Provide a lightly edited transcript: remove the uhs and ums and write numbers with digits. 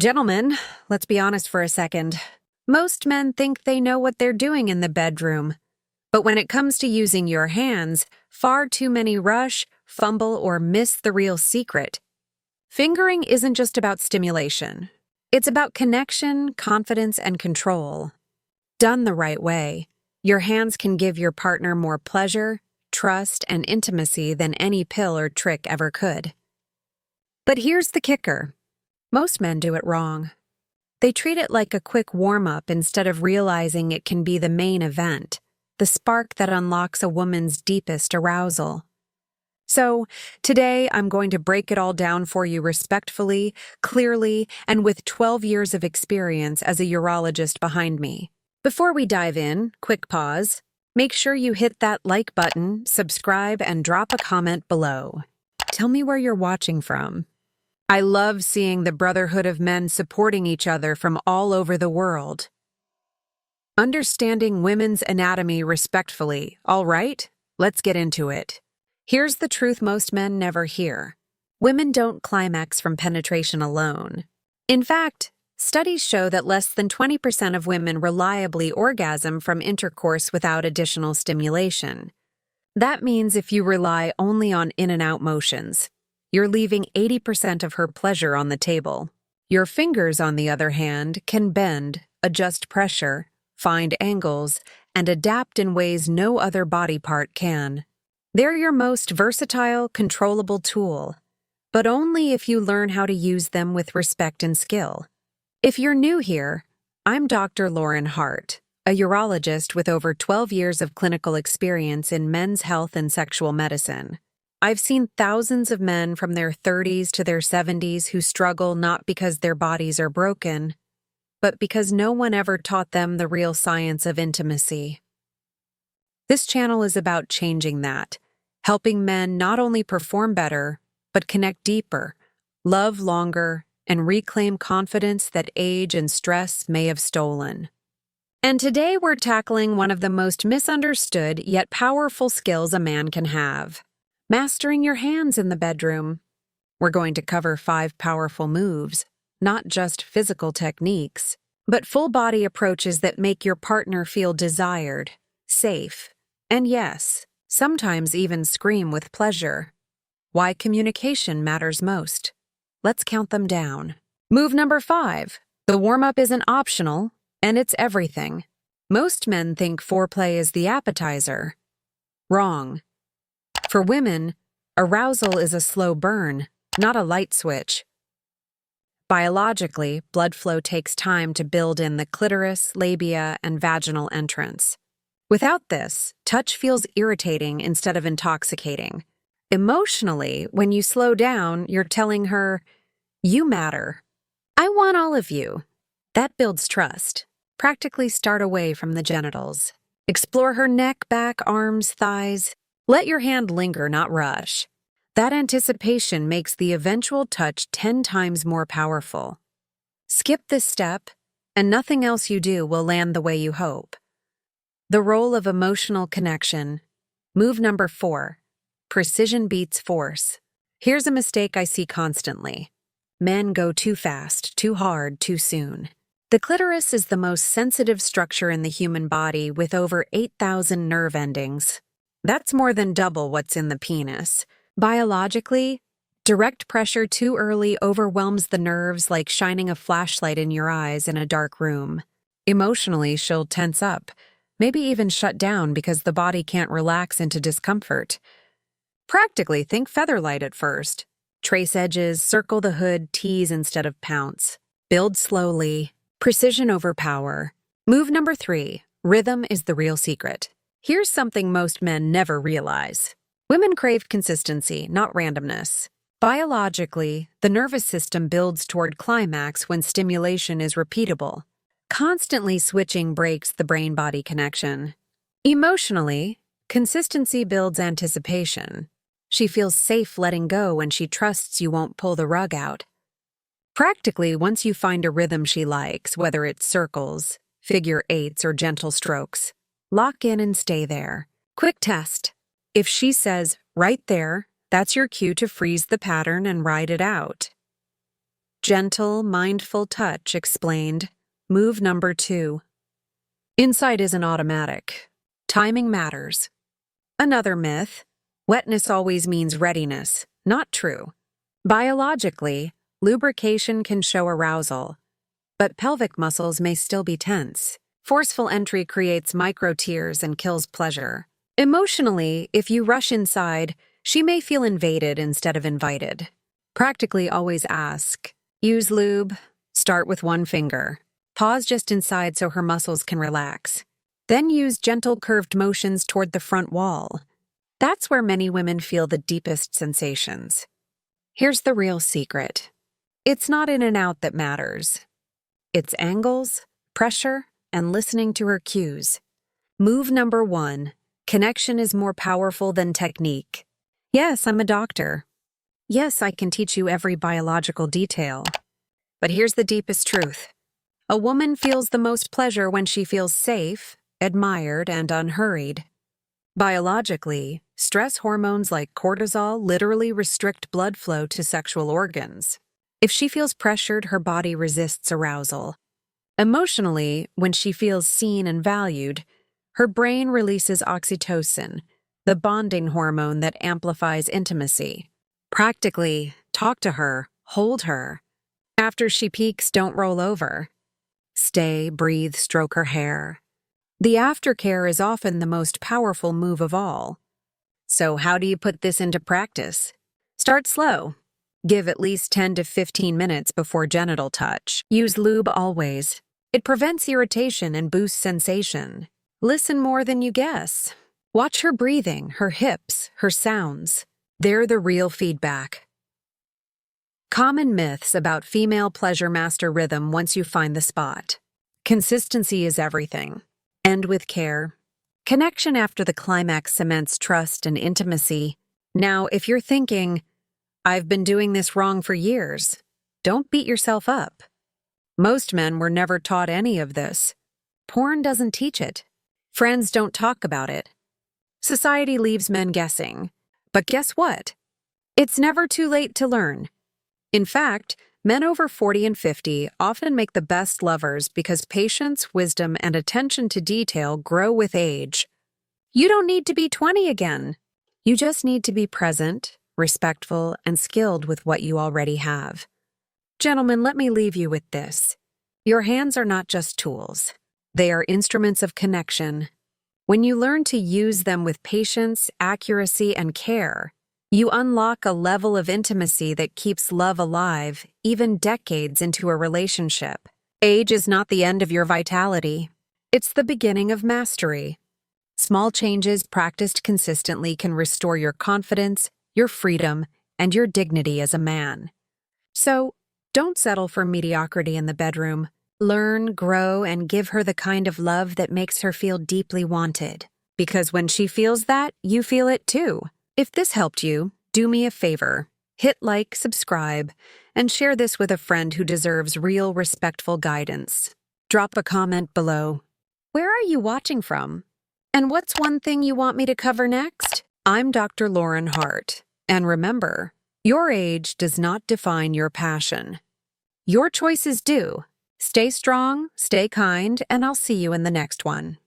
Gentlemen, let's be honest for a second. Most men think they know what they're doing in the bedroom. But when it comes to using your hands, far too many rush, fumble, or miss the real secret. Fingering isn't just about stimulation. It's about connection, confidence, and control. Done the right way, your hands can give your partner more pleasure, trust, and intimacy than any pill or trick ever could. But here's the kicker. Most men do it wrong. They treat it like a quick warm-up instead of realizing it can be the main event, the spark that unlocks a woman's deepest arousal. So, today I'm going to break it all down for you respectfully, clearly, and with 12 years of experience as a urologist behind me. Before we dive in, quick pause. Make sure you hit that like button, subscribe, and drop a comment below. Tell me where you're watching from. I love seeing the brotherhood of men supporting each other from all over the world. Understanding women's anatomy respectfully, all right? Let's get into it. Here's the truth most men never hear. Women don't climax from penetration alone. In fact, studies show that less than 20% of women reliably orgasm from intercourse without additional stimulation. That means if you rely only on in and out motions, you're leaving 80% of her pleasure on the table. Your fingers, on the other hand, can bend, adjust pressure, find angles, and adapt in ways no other body part can. They're your most versatile, controllable tool, but only if you learn how to use them with respect and skill. If you're new here, I'm Dr. Lauren Hart, a urologist with over 12 years of clinical experience in men's health and sexual medicine. I've seen thousands of men from their 30s to their 70s who struggle not because their bodies are broken, but because no one ever taught them the real science of intimacy. This channel is about changing that, helping men not only perform better, but connect deeper, love longer, and reclaim confidence that age and stress may have stolen. And today we're tackling one of the most misunderstood yet powerful skills a man can have. Mastering your hands in the bedroom. We're going to cover 5 powerful moves, not just physical techniques, but full-body approaches that make your partner feel desired, safe, and yes, sometimes even scream with pleasure. Why communication matters most. Let's count them down. Move number 5. The warm-up isn't optional, and it's everything. Most men think foreplay is the appetizer. Wrong. For women, arousal is a slow burn, not a light switch. Biologically, blood flow takes time to build in the clitoris, labia, and vaginal entrance. Without this, touch feels irritating instead of intoxicating. Emotionally, when you slow down, you're telling her, "You matter. I want all of you." That builds trust. Practically start away from the genitals. Explore her neck, back, arms, thighs. Let your hand linger, not rush. That anticipation makes the eventual touch 10 times more powerful. Skip this step, and nothing else you do will land the way you hope. The role of emotional connection. Move number 4. Precision beats force. Here's a mistake I see constantly. Men go too fast, too hard, too soon. The clitoris is the most sensitive structure in the human body with over 8,000 nerve endings. That's more than double what's in the penis. Biologically, direct pressure too early overwhelms the nerves like shining a flashlight in your eyes in a dark room. Emotionally, she'll tense up, maybe even shut down because the body can't relax into discomfort. Practically, think featherlight at first. Trace edges, circle the hood, tease instead of pounce. Build slowly. Precision over power. Move number 3. Rhythm is the real secret. Here's something most men never realize. Women crave consistency, not randomness. Biologically, the nervous system builds toward climax when stimulation is repeatable. Constantly switching breaks the brain-body connection. Emotionally, consistency builds anticipation. She feels safe letting go when she trusts you won't pull the rug out. Practically, once you find a rhythm she likes, whether it's circles, figure eights, or gentle strokes, lock in and stay there. Quick test. If she says, "right there," that's your cue to freeze the pattern and ride it out. Gentle, mindful touch explained. Move number 2. Insight isn't automatic. Timing matters. Another myth. Wetness always means readiness. Not true. Biologically, lubrication can show arousal, but pelvic muscles may still be tense. Forceful entry creates micro-tears and kills pleasure. Emotionally, if you rush inside, she may feel invaded instead of invited. Practically always ask. Use lube. Start with one finger. Pause just inside so her muscles can relax. Then use gentle curved motions toward the front wall. That's where many women feel the deepest sensations. Here's the real secret. It's not in and out that matters. It's angles, pressure, and listening to her cues. Move number 1. Connection is more powerful than technique. Yes, I'm a doctor. Yes, I can teach you every biological detail. But here's the deepest truth. A woman feels the most pleasure when she feels safe, admired, and unhurried. Biologically, stress hormones like cortisol literally restrict blood flow to sexual organs. If she feels pressured, her body resists arousal. Emotionally, when she feels seen and valued, her brain releases oxytocin, the bonding hormone that amplifies intimacy. Practically, talk to her, hold her. After she peaks, don't roll over. Stay, breathe, stroke her hair. The aftercare is often the most powerful move of all. So how do you put this into practice? Start slow. Give at least 10 to 15 minutes before genital touch. Use lube always. It prevents irritation and boosts sensation. Listen more than you guess. Watch her breathing, her hips, her sounds. They're the real feedback. Common myths about female pleasure master rhythm once you find the spot. Consistency is everything. End with care. Connection after the climax cements trust and intimacy. Now, if you're thinking, I've been doing this wrong for years, don't beat yourself up. Most men were never taught any of this. Porn doesn't teach it. Friends don't talk about it. Society leaves men guessing. But guess what? It's never too late to learn. In fact, men over 40 and 50 often make the best lovers because patience, wisdom, and attention to detail grow with age. You don't need to be 20 again. You just need to be present, respectful, and skilled with what you already have. Gentlemen, let me leave you with this. Your hands are not just tools. They are instruments of connection. When you learn to use them with patience, accuracy, and care, you unlock a level of intimacy that keeps love alive, even decades into a relationship. Age is not the end of your vitality. It's the beginning of mastery. Small changes practiced consistently can restore your confidence, your freedom, and your dignity as a man. So, don't settle for mediocrity in the bedroom. Learn, grow, and give her the kind of love that makes her feel deeply wanted. Because when she feels that, you feel it too. If this helped you, do me a favor. Hit like, subscribe, and share this with a friend who deserves real, respectful guidance. Drop a comment below. Where are you watching from? And what's one thing you want me to cover next? I'm Dr. Lauren Hart. And remember, your age does not define your passion. Your choices do. Stay strong, stay kind, and I'll see you in the next one.